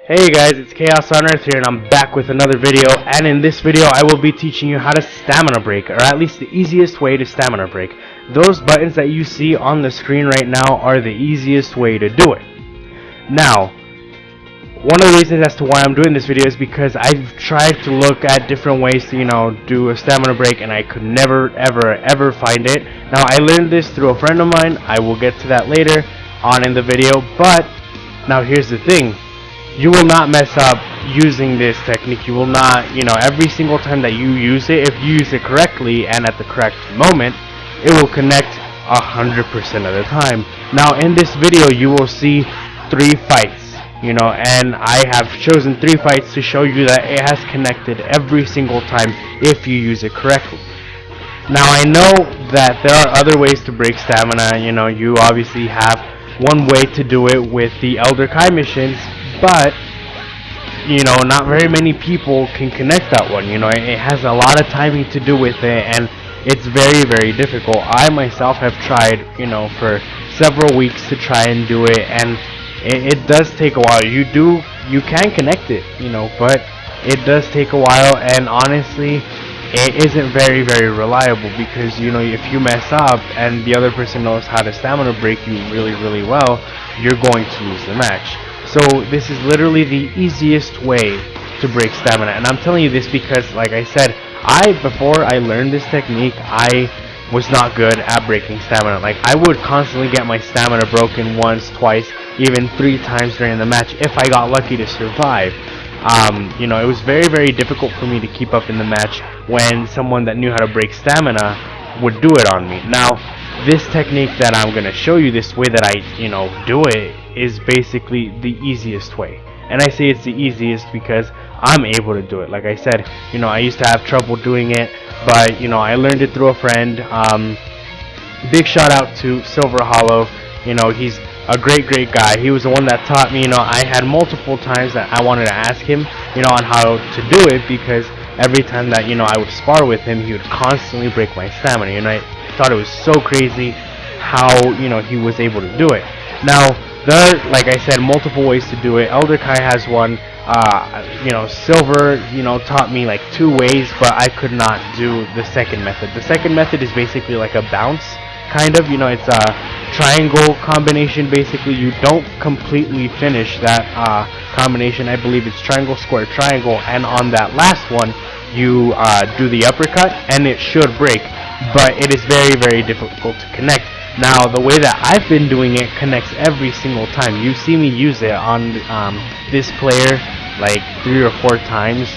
Hey guys, it's Chaos on Earth here, and I'm back with another video. And in this video I will be teaching you how to stamina break, or at least the easiest way to stamina break. Those buttons that you see on the screen right now are the easiest way to do it. Now, one of the reasons as to why I'm doing this video is because I've tried to look at different ways to, do a stamina break, and I could never ever find it. Now, I learned this through a friend of mine. I will get to that later on in the video, but now here's the thing. You will not mess up using this technique. You will not, every single time that you use it, if you use it correctly and at the correct moment, it will connect 100% of the time. Now, in this video, you will see 3 fights, and I have chosen 3 fights to show you that it has connected every single time if you use it correctly. Now, I know that there are other ways to break stamina. You obviously have one way to do it with the Elder Kai missions, but not very many people can connect that one. It has a lot of timing to do with it, and it's very difficult. I myself have tried for several weeks to try and do it, and it does take a while. You can connect it, but it does take a while, and honestly it isn't very reliable, because if you mess up and the other person knows how to stamina break you really well, you're going to lose the match. So this is literally the easiest way to break stamina, and I'm telling you this because, like I said, before I learned this technique, I was not good at breaking stamina. Like, I would constantly get my stamina broken once, twice, even 3 times during the match if I got lucky to survive. It was very difficult for me to keep up in the match when someone that knew how to break stamina would do it on me. Now, this technique that I'm going to show you, this way that I, do it, is basically the easiest way. And I say it's the easiest because I'm able to do it. Like I said, I used to have trouble doing it, but, I learned it through a friend. Big shout out to Silver Hollow. He's a great guy. He was the one that taught me. I had multiple times that I wanted to ask him, on how to do it, because every time that, I would spar with him, he would constantly break my stamina, and I thought it was so crazy how, he was able to do it. Now, there are, like I said, multiple ways to do it. Elder Kai has one. Silver, taught me like 2 ways, but I could not do the second method. The second method is basically like a bounce, kind of. It's a triangle combination. Basically, you don't completely finish that combination. I believe it's triangle, square, triangle, and on that last one, you do the uppercut, and it should break, but it is very difficult to connect. Now, the way that I've been doing it connects every single time. You see me use it on this player like 3 or 4 times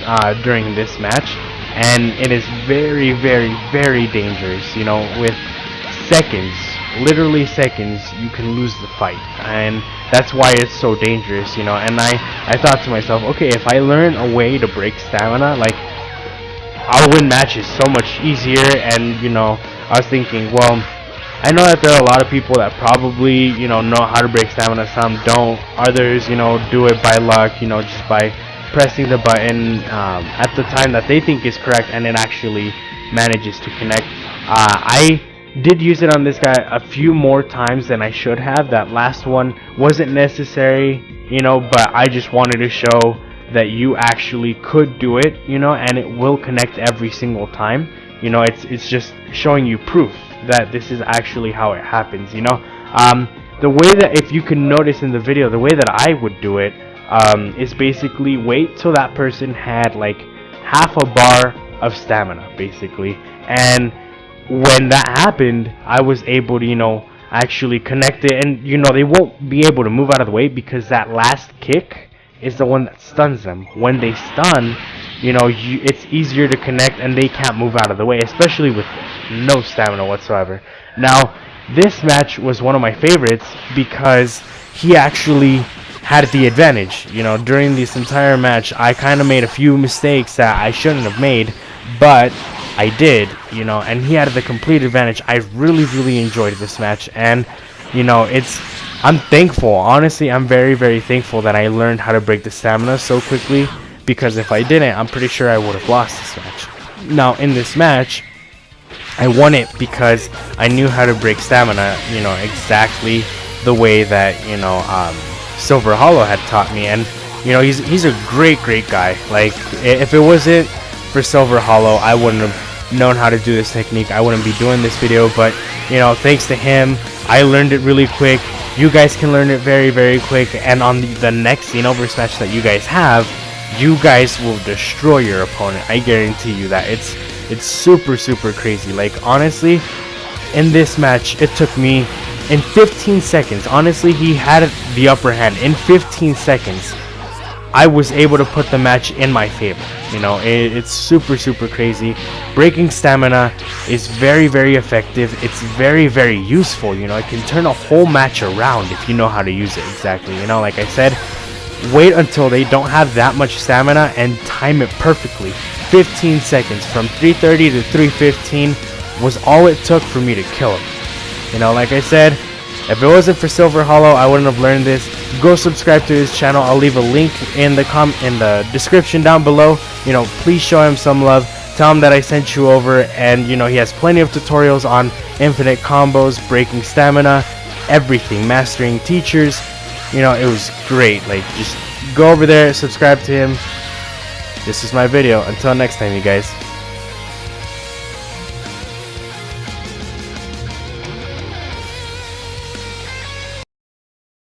during this match, and it is very dangerous. With seconds, literally seconds, you can lose the fight, and that's why it's so dangerous. And I thought to myself, okay, if I learn a way to break stamina, like, I'll win matches so much easier. And I was thinking, well, I know that there are a lot of people that probably know how to break stamina. Some don't. Others do it by luck, just by pressing the button at the time that they think is correct, and it actually manages to connect. I did use it on this guy a few more times than I should have. That last one wasn't necessary, but I just wanted to show that you actually could do it, and it will connect every single time. It's just showing you proof that this is actually how it happens. The way that, if you can notice in the video, the way that I would do it is basically wait till that person had like half a bar of stamina, basically, and when that happened, I was able to actually connect it, and they won't be able to move out of the way, because that last kick is the one that stuns them. When they stun, it's easier to connect, and they can't move out of the way, especially with no stamina whatsoever. Now, this match was one of my favorites because he actually had the advantage. During this entire match, I kind of made a few mistakes that I shouldn't have made, but I did, and he had the complete advantage. I really enjoyed this match, and I'm thankful. Honestly, I'm very thankful that I learned how to break the stamina so quickly, because if I didn't, I'm pretty sure I would have lost this match. Now, in this match, I won it because I knew how to break stamina, exactly the way that, Silver Hollow had taught me. And You know, he's a great guy. Like, if it wasn't for Silver Hollow, I wouldn't have known how to do this technique. I wouldn't be doing this video, but you know, thanks to him, I learned it really quick. You guys can learn it very quick, and on the next Xenoverse match that you guys have, you guys will destroy your opponent. I guarantee you that. It's super crazy. Like, honestly, in this match, it took me in 15 seconds. Honestly, he had the upper hand. In 15 seconds, I was able to put the match in my favor. You know, it's super crazy. Breaking stamina is very effective. It's very useful. You know, it can turn a whole match around if you know how to use it exactly. You know, like I said, wait until they don't have that much stamina and time it perfectly. 15 seconds from 330 to 315 was all it took for me to kill him. You know, like I said, if it wasn't for Silver Hollow, I wouldn't have learned this. Go subscribe to his channel. I'll leave a link in the description down below. You know, please show him some love. Tell him that I sent you over, and you know, he has plenty of tutorials on infinite combos, breaking stamina, everything, mastering teachers. You know, it was great. Like, just go over there, subscribe to him. This is my video. Until next time, you guys.